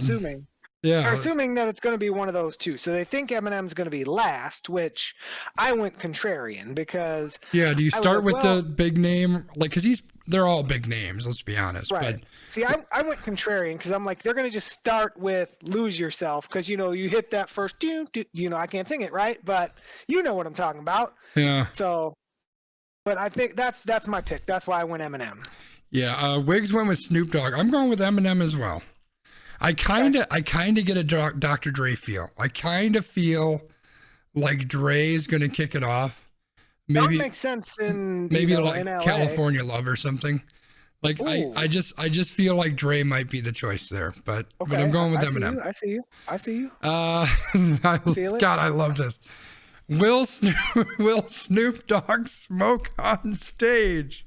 They're assuming that it's going to be one of those two. So they think Eminem's going to be last, which I went contrarian because. Yeah. Do you start with the big name? Like, because they're all big names. Let's be honest. Right. But see, I went contrarian because I'm like, they're going to just start with Lose Yourself because you hit that first. I can't sing it right, but you know what I'm talking about. Yeah. So. But I think that's my pick. That's why I went Eminem. Yeah, Wiggs went with Snoop Dogg. I'm going with Eminem as well. I kind of get a Dr. Dre feel. I kind of feel like Dre is going to kick it off. Maybe that makes sense in like in LA. California Love or something. Like I just feel like Dre might be the choice there, but I'm going with Eminem. I see you. God, I love this. Will Snoop Dogg smoke on stage?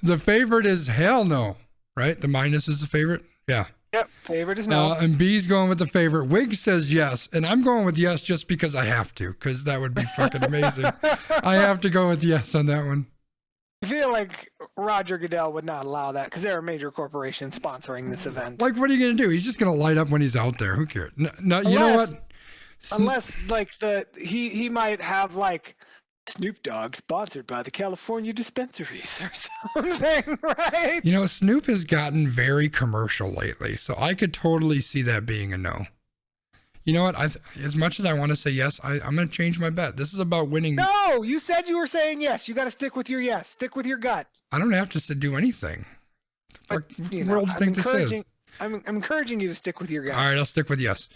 The favorite is hell no, right? The minus is the favorite. Yeah. Yep. Favorite is no. And B's going with the favorite. Wiggs says yes, and I'm going with yes just because I have to, because that would be fucking amazing. I have to go with yes on that one. I feel like Roger Goodell would not allow that because they're a major corporation sponsoring this event. Like, what are you going to do? He's just going to light up when he's out there. Who cares? No, you know what? Unless like he might have like Snoop Dogg sponsored by the California dispensaries or something, right? Snoop has gotten very commercial lately, so I could totally see that being a no. You know what? As much as I want to say yes, I'm going to change my bet. This is about winning. No, you said you were saying yes. You got to stick with your yes. Stick with your gut. I don't have to do anything. But, world think this is? I'm encouraging you to stick with your gut. All right, I'll stick with yes.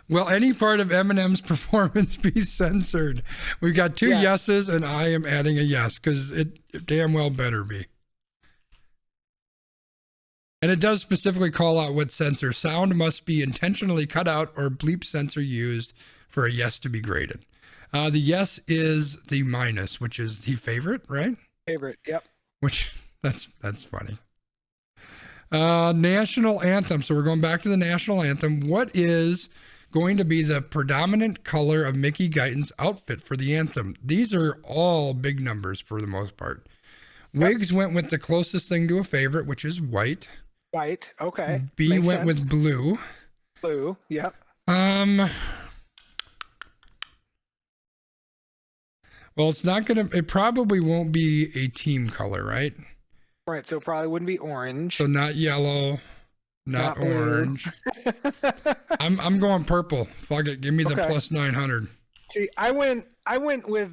Will any part of Eminem's performance be censored? We've got two yeses, and I am adding a yes because it damn well better be. And it does specifically call out what censor. Sound must be intentionally cut out or bleep censor used for a yes to be graded. The yes is the minus, which is the favorite, right? Favorite, yep. Which, that's funny. National anthem. So we're going back to the national anthem. What is going to be the predominant color of Mickey Guyton's outfit for the anthem? These are all big numbers for the most part. Wiggs went with the closest thing to a favorite, which is white. White, okay. B Makes went sense. with blue. Blue, yep. Well, it probably won't be a team color, right? Right, so it probably wouldn't be orange. So not yellow, not orange. I'm going purple. Fuck it, give me the plus 900. See, I went with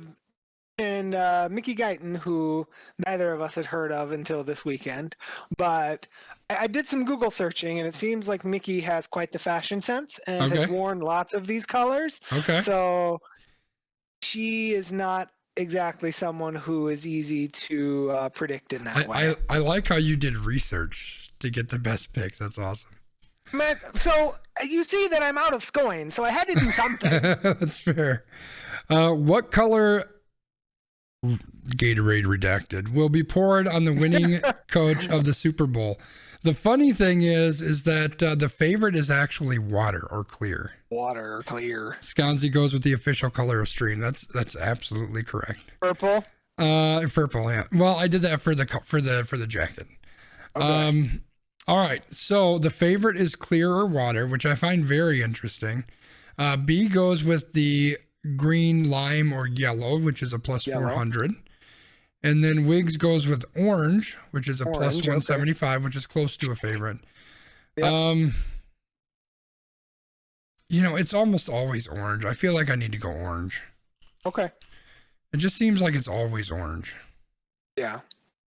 Mickey Guyton, who neither of us had heard of until this weekend, but I did some Google searching, and it seems like Mickey has quite the fashion sense and has worn lots of these colors. Okay. So she is not exactly someone who is easy to predict in that way. I like how you did research to get the best picks. That's awesome. Man, so you see that I'm out of scoring, so I had to do something. That's fair. What color, Gatorade redacted, will be poured on the winning coach of the Super Bowl? The funny thing is that the favorite is actually water or clear. Water or clear. Sconzi goes with the official color of stream. That's absolutely correct. Purple. Purple. Yeah. Well, I did that for the jacket. Okay. All right. So the favorite is clear or water, which I find very interesting. B goes with the green, lime, or yellow, which is a plus 400. And then Wiggs goes with orange, which is a plus 175, which is close to a favorite. Yep. It's almost always orange. I feel like I need to go orange. Okay. It just seems like it's always orange. Yeah.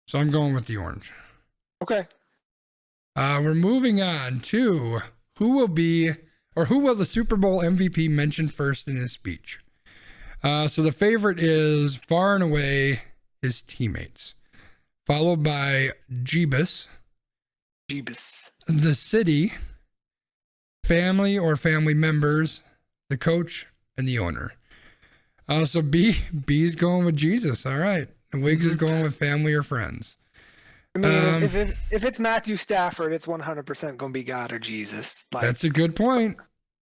So I'm going with the orange. Okay. We're moving on to who will be or who will the Super Bowl MVP mention first in his speech? So the favorite is far and away his teammates, followed by Jeebus, the city, family or family members, the coach, and the owner. So B's going with Jesus. All right. And Wiggs is going with family or friends. I mean, if it's Matthew Stafford, it's 100% going to be God or Jesus. Like, that's a good point.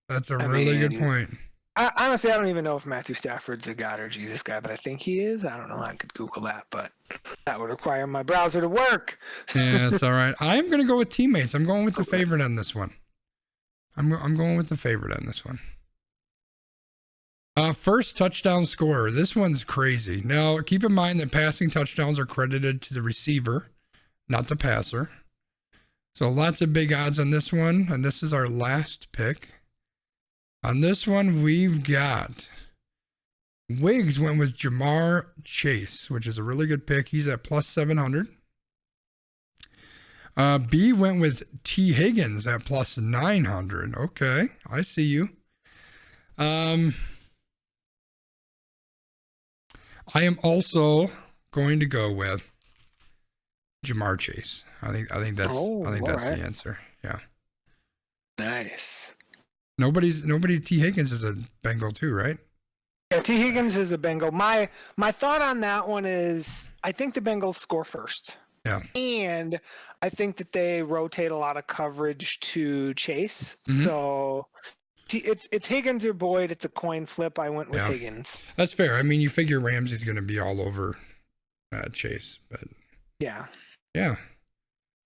That's a really good point. Honestly, I don't even know if Matthew Stafford's a God or Jesus guy, but I think he is. I don't know. I could Google that, but that would require my browser to work. Yeah, it's all right. I'm going to go with teammates. I'm going with the favorite on this one. I'm going with the favorite on this one. First touchdown scorer. This one's crazy. Now, keep in mind that passing touchdowns are credited to the receiver, not the passer. So lots of big odds on this one, and this is our last pick. On this one, we've got Wiggs went with Jamar Chase, which is a really good pick. He's at plus 700. B went with T. Higgins at plus 900. Okay, I see you. I am also going to go with Jamar Chase. I think that's the answer. Yeah. Nice. Nobody T. Higgins is a Bengal too, right? Yeah, T. Higgins is a Bengal. My thought on that one is I think the Bengals score first. Yeah. And I think that they rotate a lot of coverage to Chase. Mm-hmm. So it's Higgins or Boyd. It's a coin flip. I went with Higgins. That's fair. I mean, you figure Ramsey's going to be all over Chase, but yeah.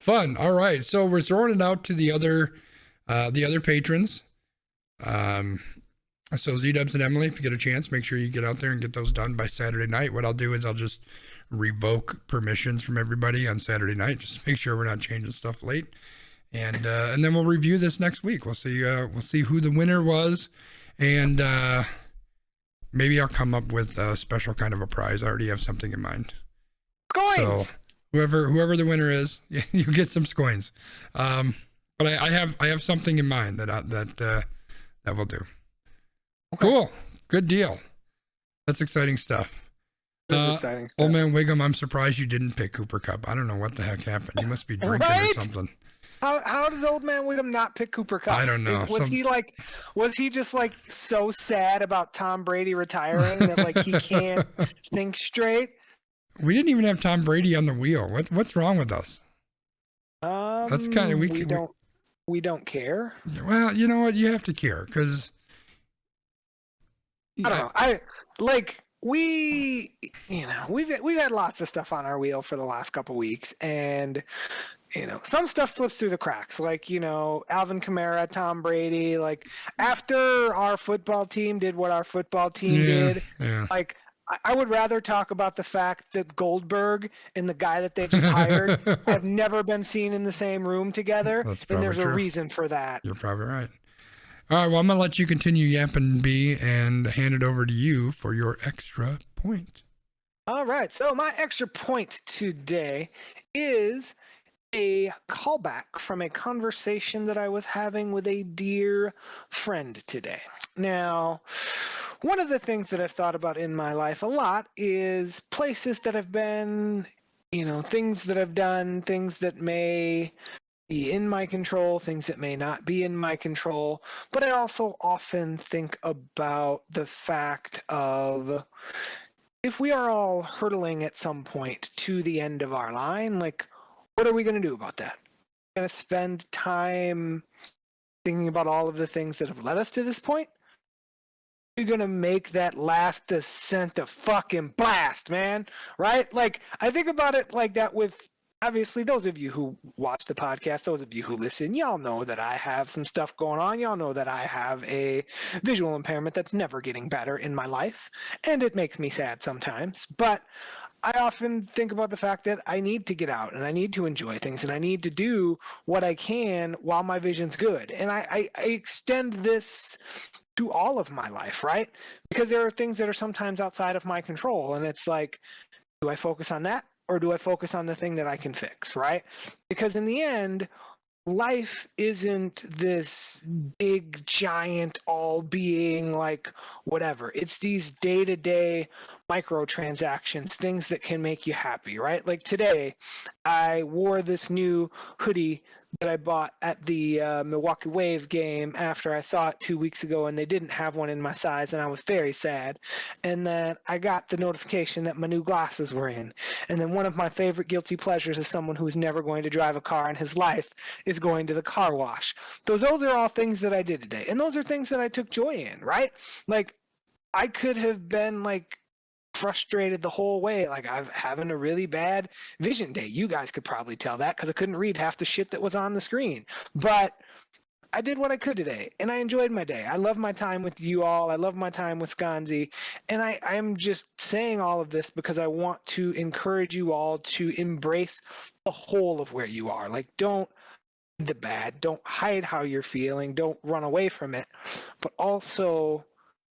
Fun. All right. So we're throwing it out to the other patrons. So Z-Dubs and Emily, if you get a chance, make sure you get out there and get those done by Saturday night. What I'll do is I'll just revoke permissions from everybody on Saturday night, just to make sure we're not changing stuff late. And then we'll review this next week. We'll see who the winner was, and maybe I'll come up with a special kind of a prize. I already have something in mind. Coins. So whoever the winner is, you get some coins. But I have something in mind that we'll do. Okay. Cool. Good deal. That's exciting stuff. Exciting stuff. Old man Wiggum, I'm surprised you didn't pick Cooper Kupp. I don't know what the heck happened. You must be drinking or something. How does old man Wiggum not pick Cooper Kupp? I don't know. Was he just like so sad about Tom Brady retiring that like he can't think straight? We didn't even have Tom Brady on the wheel. What's wrong with us? That's kind of we don't care. Well, you know what? You have to care because I don't know. We've had lots of stuff on our wheel for the last couple weeks, and some stuff slips through the cracks. Alvin Kamara, Tom Brady. Like after our football team did what our football team did, I would rather talk about the fact that Goldberg and the guy that they just hired have never been seen in the same room together, and there's a reason for that. You're probably right. All right, well, I'm going to let you continue yapping, B, and hand it over to you for your extra point. All right, so my extra point today is a callback from a conversation that I was having with a dear friend today. Now, one of the things that I've thought about in my life a lot is places that I've been, things that I've done, things that may be in my control, things that may not be in my control. But I also often think about the fact of if we are all hurtling at some point to the end of our line, what are we going to do about that? We're going to spend time thinking about all of the things that have led us to this point? You're going to make that last descent a fucking blast, man. Right? I think about it like that with, obviously, those of you who watch the podcast, those of you who listen, y'all know that I have some stuff going on. Y'all know that I have a visual impairment that's never getting better in my life, and it makes me sad sometimes. But I often think about the fact that I need to get out, and I need to enjoy things, and I need to do what I can while my vision's good. And I extend this to all of my life, right? Because there are things that are sometimes outside of my control, and it's like, do I focus on that? Or do I focus on the thing that I can fix, right? Because in the end, life isn't this big, giant, all being like whatever. It's these day-to-day microtransactions, things that can make you happy, right? Like today, I wore this new hoodie that I bought at the Milwaukee Wave game after I saw it 2 weeks ago, and they didn't have one in my size, and I was very sad. And then I got the notification that my new glasses were in. And then one of my favorite guilty pleasures as someone who's never going to drive a car in his life is going to the car wash. Those are all things that I did today, and those are things that I took joy in, right? Like, I could have been like frustrated the whole way, like I'm having a really bad vision day. You guys could probably tell that because I couldn't read half the shit that was on the screen. But I did what I could today, and I enjoyed my day. I love my time with you all. I love my time with Skanzi. And I'm just saying all of this because I want to encourage you all to embrace the whole of where you are. Like, don't hide the bad. Don't hide how you're feeling. Don't run away from it. But also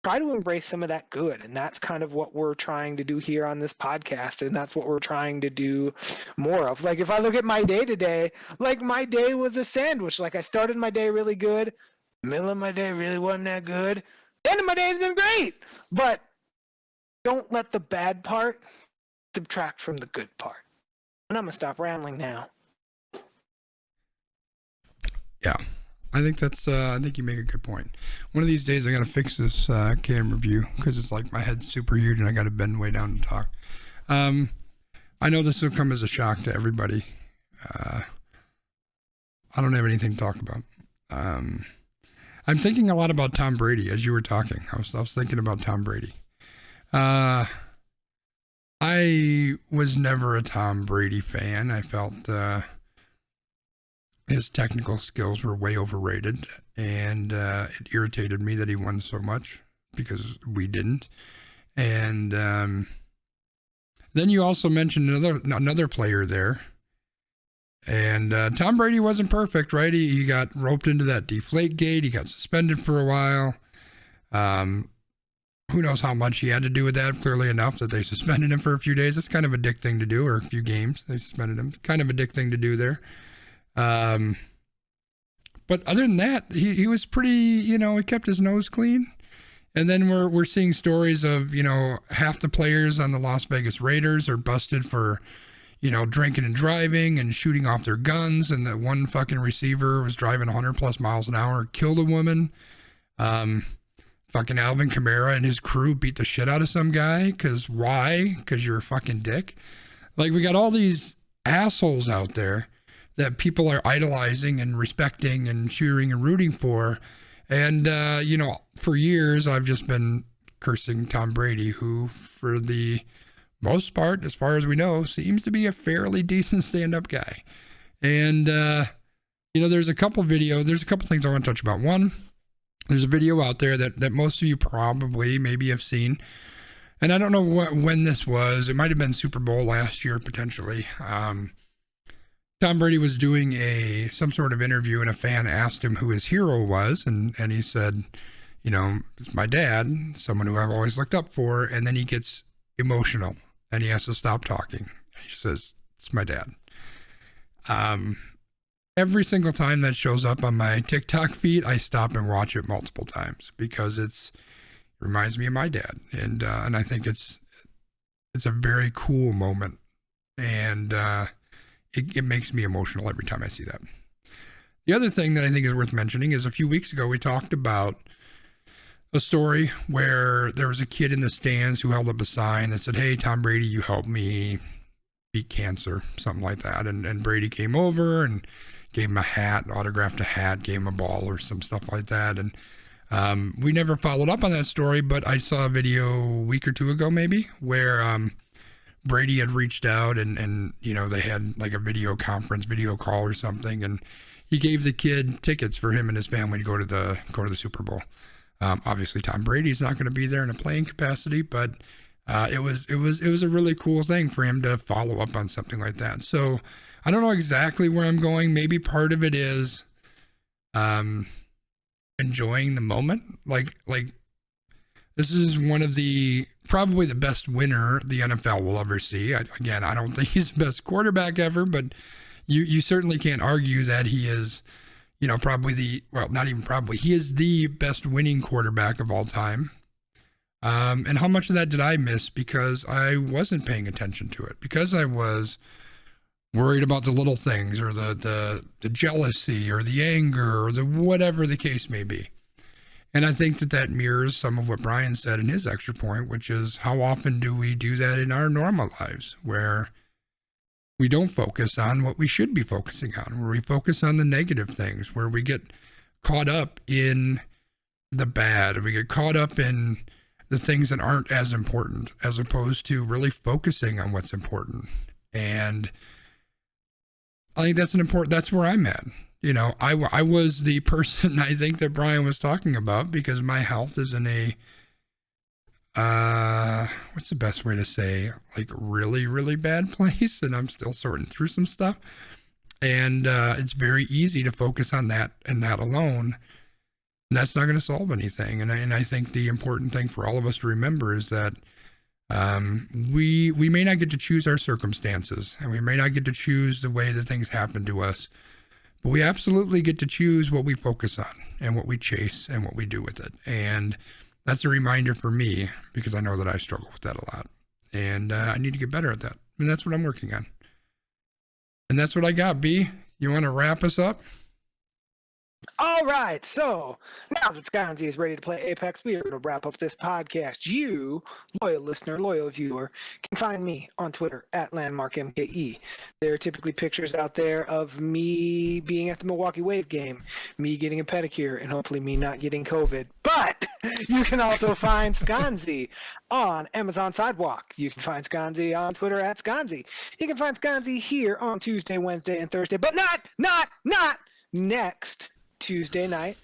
try to embrace some of that good. And that's kind of what we're trying to do here on this podcast. And that's what we're trying to do more of. Like, if I look at my day today, like my day was a sandwich. Like, I started my day really good. Middle of my day really wasn't that good. The end of my day has been great. But don't let the bad part subtract from the good part. And I'm going to stop rambling now. Yeah. I think I think you make a good point. One of these days I got to fix this camera view because it's like my head's super huge and I got to bend way down to talk. I know this will come as a shock to everybody. I don't have anything to talk about. I'm thinking a lot about Tom Brady as you were talking. I was thinking about Tom Brady. I was never a Tom Brady fan. I felt his technical skills were way overrated, and it irritated me that he won so much because we didn't. And then you also mentioned another player there, and Tom Brady wasn't perfect, right? He got roped into that deflate gate. He got suspended for a while. Who knows how much he had to do with that? Clearly enough that they suspended him for a few days. It's kind of a dick thing to do, or a few games they suspended him. Kind of a dick thing to do there. But other than that, he was pretty, he kept his nose clean. And then we're seeing stories of, half the players on the Las Vegas Raiders are busted for, drinking and driving and shooting off their guns. And that one fucking receiver was driving 100 plus miles an hour, killed a woman. Fucking Alvin Kamara and his crew beat the shit out of some guy. Why? Because you're a fucking dick. Like, we got all these assholes out there that people are idolizing and respecting and cheering and rooting for. And, for years, I've just been cursing Tom Brady, who, for the most part, as far as we know, seems to be a fairly decent stand-up guy. And, there's a couple things I want to touch about. One, there's a video out there that most of you probably maybe have seen. And I don't know when this was. It might have been Super Bowl last year, potentially. Tom Brady was doing some sort of interview, and a fan asked him who his hero was, and he said, it's my dad, someone who I've always looked up for. And then he gets emotional, and he has to stop talking. He says, it's my dad. Every single time that shows up on my TikTok feed, I stop and watch it multiple times because it reminds me of my dad, and I think it's a very cool moment, and it makes me emotional every time I see that. The other thing that I think is worth mentioning is a few weeks ago we talked about a story where there was a kid in the stands who held up a sign that said, "Hey, Tom Brady, you helped me beat cancer," something like that. And Brady came over and gave him a hat, autographed a hat, gave him a ball or some stuff like that. And we never followed up on that story, but I saw a video a week or two ago maybe where Brady had reached out and they had like a video call or something, and he gave the kid tickets for him and his family to go to the Super Bowl. Obviously Tom Brady's not going to be there in a playing capacity, but it was a really cool thing for him to follow up on something like that. So I don't know exactly where I'm going. Maybe part of it is enjoying the moment. Like this is one of probably the best winner the NFL will ever see. Again, I don't think he's the best quarterback ever, but you certainly can't argue that he is, probably not even probably, he is the best winning quarterback of all time. And how much of that did I miss because I wasn't paying attention to it, because I was worried about the little things, or the jealousy, or the anger, or the whatever the case may be. And I think that mirrors some of what Brian said in his extra point, which is, how often do we do that in our normal lives, where we don't focus on what we should be focusing on, where we focus on the negative things, where we get caught up in the bad, we get caught up in the things that aren't as important, as opposed to really focusing on what's important. And I think that's where I'm at. I was the person I think that Brian was talking about, because my health is in a, what's the best way to say, like really, really bad place, and I'm still sorting through some stuff. And it's very easy to focus on that and that alone. And that's not going to solve anything. And I think the important thing for all of us to remember is that we may not get to choose our circumstances, and we may not get to choose the way that things happen to us, but we absolutely get to choose what we focus on and what we chase and what we do with it. And that's a reminder for me, because I know that I struggle with that a lot, and I need to get better at that. And that's what I'm working on. And that's what I got. B, you want to wrap us up? All right, so now that Sconzi is ready to play Apex, we are going to wrap up this podcast. You, loyal listener, loyal viewer, can find me on Twitter at LandmarkMKE. There are typically pictures out there of me being at the Milwaukee Wave game, me getting a pedicure, and hopefully me not getting COVID. But you can also find Sconzi on Amazon Sidewalk. You can find Sconzi on Twitter at Sconzi. You can find Sconzi here on Tuesday, Wednesday, and Thursday, but not next Tuesday night.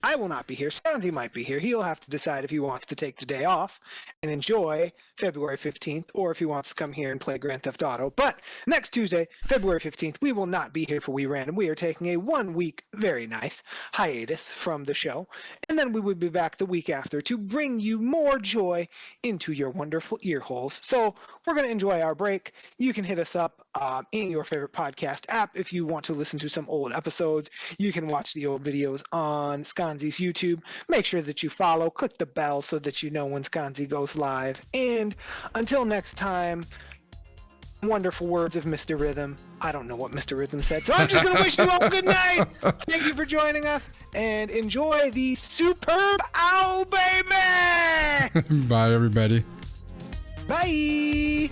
I will not be here. Sconzi might be here. He'll have to decide if he wants to take the day off and enjoy February 15th, or if he wants to come here and play Grand Theft Auto. But next Tuesday, February 15th, we will not be here for We Random. We are taking a 1 week, very nice hiatus from the show. And then we will be back the week after to bring you more joy into your wonderful ear holes. So we're going to enjoy our break. You can hit us up in your favorite podcast app if you want to listen to some old episodes. You can watch the old videos on Sconzi's YouTube. Make sure that you follow, click the bell so that you know when Sconzi goes live. And until next time, wonderful words of Mr. Rhythm. I don't know what Mr. Rhythm said, so I'm just going to wish you all good night. Thank you for joining us, and enjoy the superb owl, baby! Bye, everybody. Bye!